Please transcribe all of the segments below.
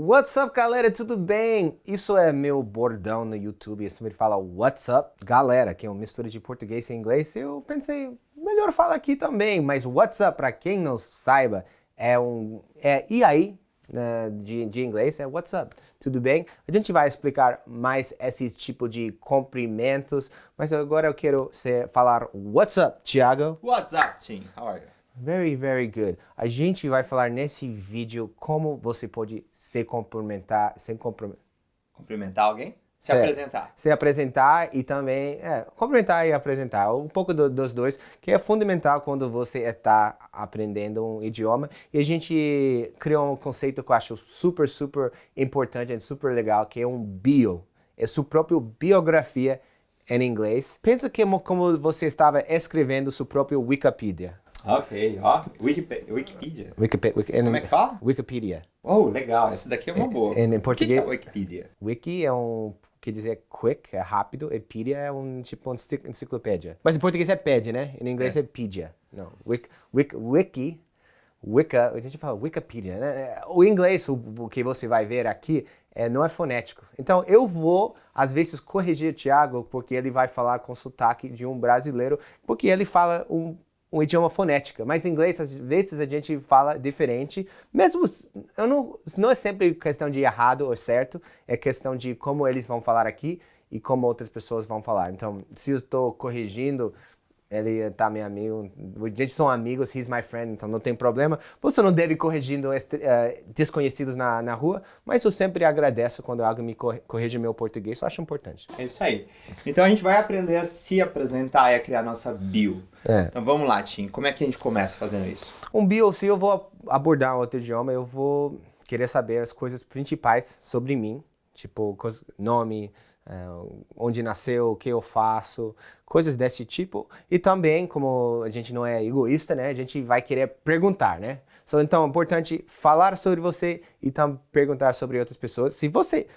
What's up, galera? Tudo bem? Isso é meu bordão no YouTube. Eu sempre falo what's up, galera, que é uma mistura de português e inglês. Eu pensei, melhor falar aqui também, mas what's up, para quem não saiba, é e aí, de inglês, é what's up. Tudo bem? A gente vai explicar mais esse tipo de cumprimentos, mas agora eu quero falar what's up, Thiago? What's up, team? How are you? Very, very good. A gente vai falar nesse vídeo como você pode se cumprimentar, Cumprimentar alguém? Se Certo. apresentar. Se apresentar e também, cumprimentar e apresentar, um pouco dos dois, que é fundamental quando você está aprendendo um idioma. E a gente criou um conceito que eu acho super, super importante e super legal, que é um bio. É sua própria biografia em inglês. Pensa que como você estava escrevendo sua própria Wikipedia. Ok, ó. Wikipedia. Como é que fala? Wikipedia. Oh, legal. Essa daqui é uma boa. Em português? O que é Wikipedia? Wiki quer dizer quick, é rápido, e pedia é tipo enciclopédia. Mas em português é pede, né? Em inglês é pedia. Não, Wicca, a gente fala Wikipedia, né? O inglês, o que você vai ver aqui, não é fonético. Então eu vou, às vezes, corrigir o Thiago, porque ele vai falar com sotaque de um brasileiro, porque ele fala um idioma fonética, mas em inglês às vezes a gente fala diferente, mesmo não é sempre questão de errado ou certo, é questão de como eles vão falar aqui e como outras pessoas vão falar. Então, se eu estou corrigindo, ele tá meu amigo, a gente são amigos, he's my friend, então não tem problema. Você não deve corrigindo desconhecidos na rua, mas eu sempre agradeço quando alguém me corrige meu português, eu acho importante. É isso aí. Então a gente vai aprender a se apresentar e a criar nossa bio. Então vamos lá, Tim. Como é que a gente começa fazendo isso? Um bio, se eu vou abordar outro idioma, eu vou querer saber as coisas principais sobre mim, tipo nome, onde nasceu, o que eu faço, coisas desse tipo. E também, como a gente não é egoísta, né, a gente vai querer perguntar, né? Então é importante falar sobre você e também perguntar sobre outras pessoas. Se você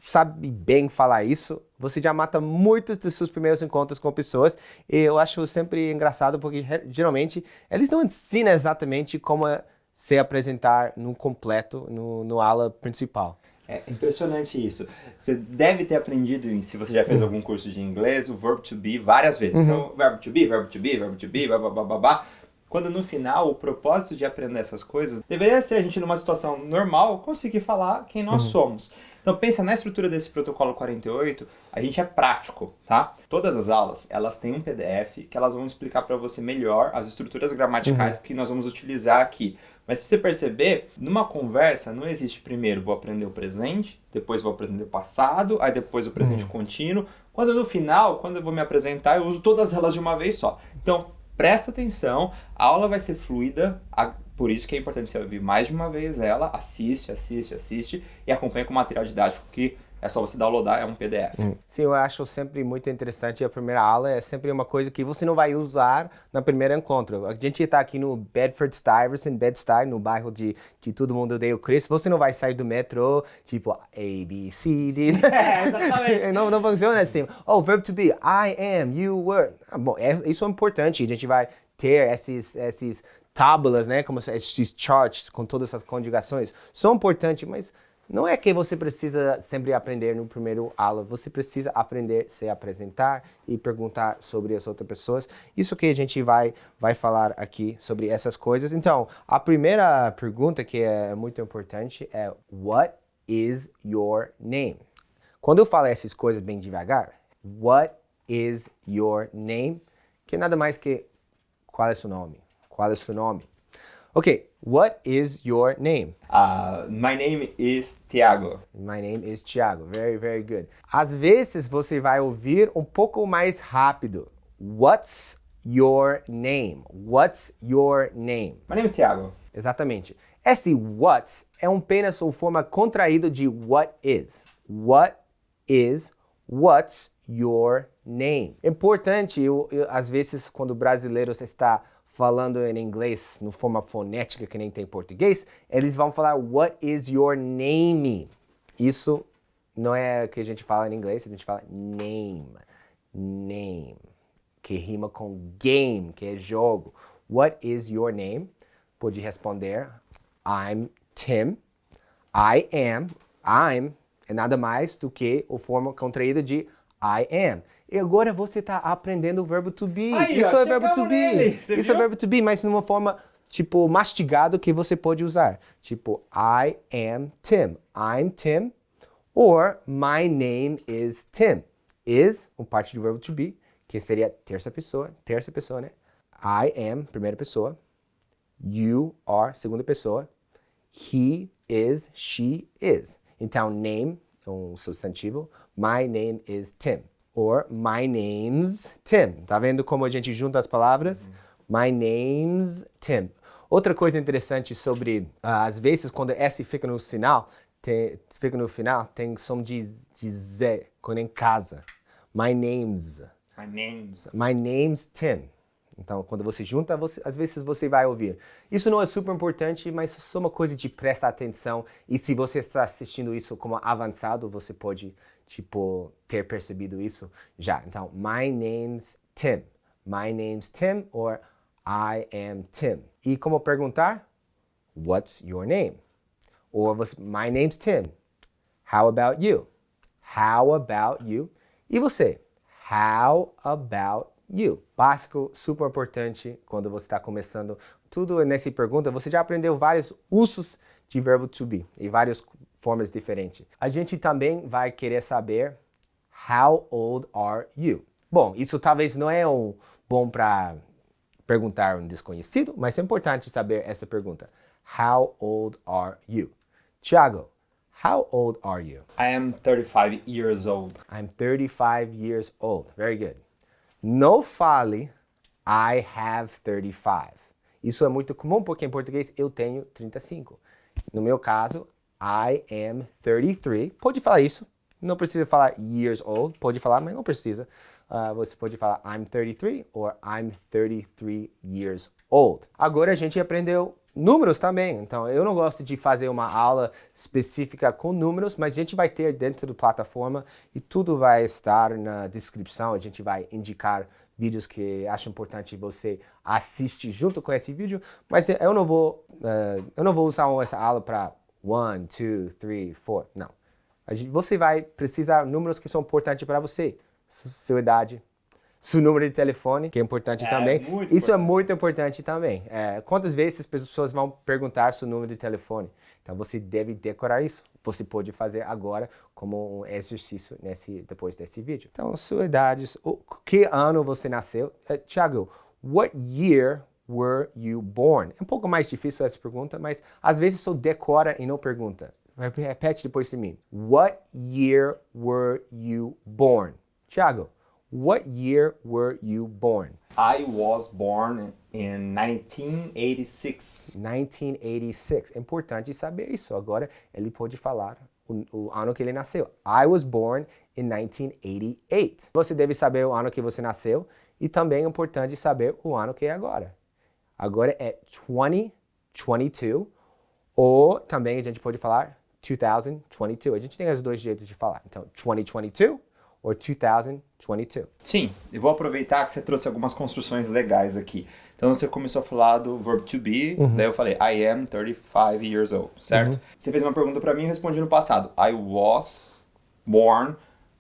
sabe bem falar isso, você já mata muitos dos seus primeiros encontros com pessoas. E eu acho sempre engraçado porque geralmente eles não ensinam exatamente como se apresentar no completo, no aula principal. É impressionante isso. Você deve ter aprendido, se você já fez algum curso de inglês, o verbo to be várias vezes. Então, verbo to be, verbo to be, verbo to be, babá. Quando no final o propósito de aprender essas coisas deveria ser a gente numa situação normal conseguir falar quem nós somos. Então pensa na estrutura desse protocolo 48, a gente é prático, tá? Todas as aulas, elas têm um PDF que elas vão explicar para você melhor as estruturas gramaticais que nós vamos utilizar aqui. Mas se você perceber, numa conversa não existe primeiro vou aprender o presente, depois vou aprender o passado, aí depois o presente contínuo. Quando no final, quando eu vou me apresentar, eu uso todas elas de uma vez só. Então, presta atenção, a aula vai ser fluida, por isso que é importante você ouvir mais de uma vez ela, assiste e acompanha com o material didático que é só você downloadar, é um PDF. Sim, eu acho sempre muito interessante. A primeira aula é sempre uma coisa que você não vai usar no primeiro encontro. A gente está aqui no Bedford-Stuyvesant, Bed-Stuy, no bairro de todo mundo odeia o Chris. Você não vai sair do metrô, tipo, A, B, C, D. Exatamente. não funciona assim. Oh, verb to be, I am, you were. Bom, isso é importante. A gente vai ter esses tábulas, né, como esses charts com todas essas conjugações. São importantes, mas não é que você precisa sempre aprender no primeiro aula, você precisa aprender a se apresentar e perguntar sobre as outras pessoas. Isso que a gente vai falar aqui sobre essas coisas. Então, a primeira pergunta que é muito importante é What is your name? Quando eu falo essas coisas bem devagar, What is your name? Que é nada mais que qual é seu nome? Qual é seu nome? Ok, what is your name? My name is Thiago. My name is Thiago. Very, very good. Às vezes você vai ouvir um pouco mais rápido. What's your name? What's your name? My name is Thiago. Exatamente. Esse what é apenas uma forma contraída de what is. What is, what's your name? Importante, às vezes, quando o brasileiro está falando em inglês no forma fonética que nem tem português, eles vão falar what is your name? Isso não é o que a gente fala em inglês, a gente fala name. Name. Que rima com game, que é jogo. What is your name? Pode responder I'm Tim. I'm é nada mais do que a forma contraída de I am. E agora você está aprendendo o verbo to be. Aí, Isso ó, é verbo to nele. be. Você Isso é viu? verbo to be, mas numa forma, tipo, mastigado que você pode usar. Tipo, I am Tim. I'm Tim. Or, my name is Tim. Is, uma parte do verbo to be, que seria terça pessoa, né? I am, primeira pessoa. You are, segunda pessoa. He is, she is. Então, name é um substantivo. My name is Tim. Or, my name's Tim. Tá vendo como a gente junta as palavras? My name's Tim. Outra coisa interessante sobre, às vezes, quando S fica no final, tem som de Z, quando é em casa. My name's Tim. Então, quando você junta, às vezes você vai ouvir. Isso não é super importante, mas é só uma coisa de prestar atenção. E se você está assistindo isso como avançado, você pode, tipo, ter percebido isso já. Então, my name's Tim. My name's Tim, or I am Tim. E como perguntar? What's your name? Or my name's Tim. How about you? How about you? E você? How about you? Básico, super importante quando você está começando tudo nessa pergunta. Você já aprendeu vários usos de verbo to be e várias formas diferentes. A gente também vai querer saber how old are you? Bom, isso talvez não é bom para perguntar um desconhecido, mas é importante saber essa pergunta. How old are you? Thiago, how old are you? I am 35 years old. I'm 35 years old. Very good. Não fale I have 35. Isso é muito comum porque em português eu tenho 35. No meu caso, I am 33. Pode falar isso. Não precisa falar years old. Pode falar, mas não precisa. Você pode falar I'm 33 or I'm 33 years old. Agora a gente aprendeu números também. Então, eu não gosto de fazer uma aula específica com números, mas a gente vai ter dentro da plataforma e tudo vai estar na descrição. A gente vai indicar vídeos que acho importante você assistir junto com esse vídeo, mas eu não vou usar essa aula para 1, 2, 3, 4. Não. Você vai precisar de números que são importantes para você. Sua idade, seu número de telefone, que é importante também. Isso é muito importante também. Quantas vezes as pessoas vão perguntar seu número de telefone? Então você deve decorar isso. Você pode fazer agora como um exercício depois desse vídeo. Então, sua idade, que ano você nasceu? Thiago, what year were you born? É um pouco mais difícil essa pergunta, mas às vezes só decora e não pergunta. Repete depois de mim. What year were you born? Thiago, what year were you born? I was born in 1986. 1986. É importante saber isso. Agora ele pode falar o ano que ele nasceu. I was born in 1988. Você deve saber o ano que você nasceu e também é importante saber o ano que é agora. Agora é 2022 ou também a gente pode falar 2022. A gente tem os dois jeitos de falar. Então, 2022 or 2022. Sim, eu vou aproveitar que você trouxe algumas construções legais aqui. Então você começou a falar do verb to be, daí eu falei I am 35 years old, certo? Você fez uma pergunta pra mim e eu respondi no passado. I was born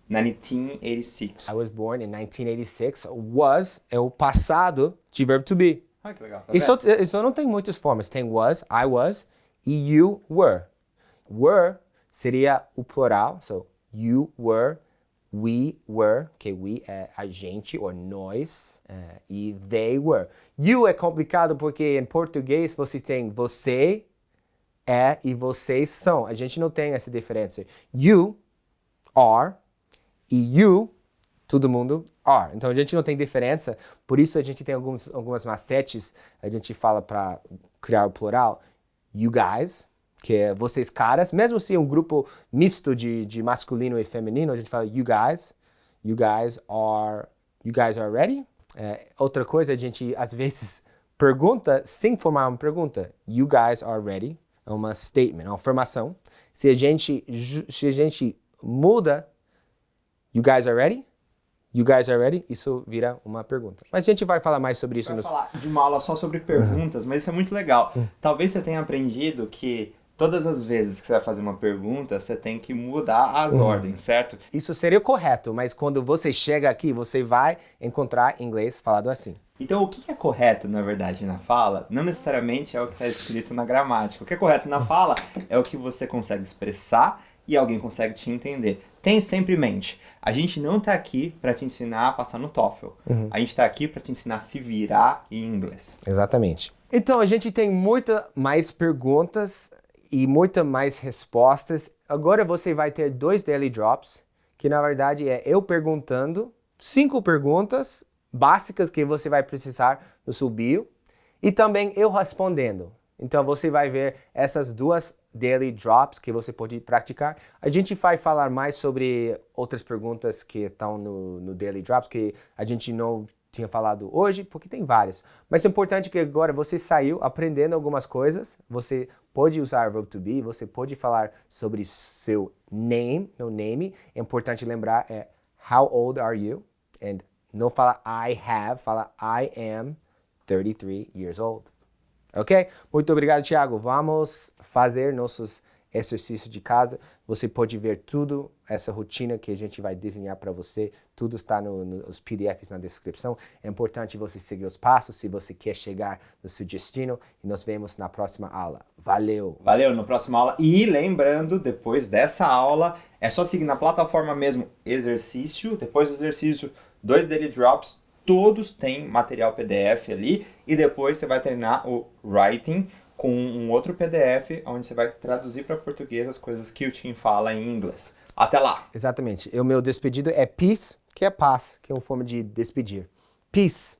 1986. I was born in 1986. Was é o passado de verb to be. Ah, que legal. Tá Isso não tem muitas formas. Tem was, I was, e you were. Were seria o plural, so you were, we were, que we é a gente ou nós, e they were. You é complicado porque em português você tem você é e vocês são. A gente não tem essa diferença. You are e you, todo mundo are. Então a gente não tem diferença, por isso a gente tem algumas macetes, a gente fala para criar o plural. You guys, que é vocês caras, mesmo se é um grupo misto de masculino e feminino, a gente fala you guys are ready? Outra coisa, a gente às vezes pergunta sem formar uma pergunta. You guys are ready? É uma statement, é uma afirmação. Se a gente muda, you guys are ready? You guys are ready? Isso vira uma pergunta. Mas a gente vai falar mais sobre isso. Vai falar de uma aula só sobre perguntas, mas isso é muito legal. Talvez você tenha aprendido que todas as vezes que você vai fazer uma pergunta, você tem que mudar as ordens, certo? Você vai fazer uma pergunta, você tem que mudar as ordens, certo? Isso seria o correto, mas quando você chega aqui, você vai encontrar inglês falado assim. Então, o que é correto, na verdade, na fala, não necessariamente é o que está escrito na gramática. O que é correto na fala é o que você consegue expressar e alguém consegue te entender. Tem sempre em mente, a gente não está aqui para te ensinar a passar no TOEFL. A gente está aqui para te ensinar a se virar em inglês. Exatamente. Então, a gente tem muita mais perguntas e muita mais respostas. Agora você vai ter 2 Daily Drops, que na verdade é eu perguntando 5 perguntas básicas que você vai precisar no seu bio e também eu respondendo. Então você vai ver essas 2 Daily Drops que você pode praticar. A gente vai falar mais sobre outras perguntas que estão no Daily Drops que a gente não tinha falado hoje, porque tem várias. Mas é importante que agora você saiu aprendendo algumas coisas, você pode usar verb to be, você pode falar sobre seu name, no name. É importante lembrar how old are you? And não fala I have, fala I am 33 years old. Ok? Muito obrigado, Thiago. Vamos fazer nossos exercícios de casa. Você pode ver tudo, essa rotina que a gente vai desenhar para você. Tudo está nos PDFs na descrição. É importante você seguir os passos se você quer chegar no seu destino. E nos vemos na próxima aula. Valeu! Valeu, na próxima aula. E lembrando, depois dessa aula, é só seguir na plataforma mesmo exercício. Depois do exercício, 2 Daily Drops. Todos têm material PDF ali. E depois você vai treinar o Writing com um outro PDF, onde você vai traduzir para português as coisas que o Tim fala em inglês. Até lá! Exatamente. O meu despedido é peace, que é paz, que é uma forma de despedir. Peace!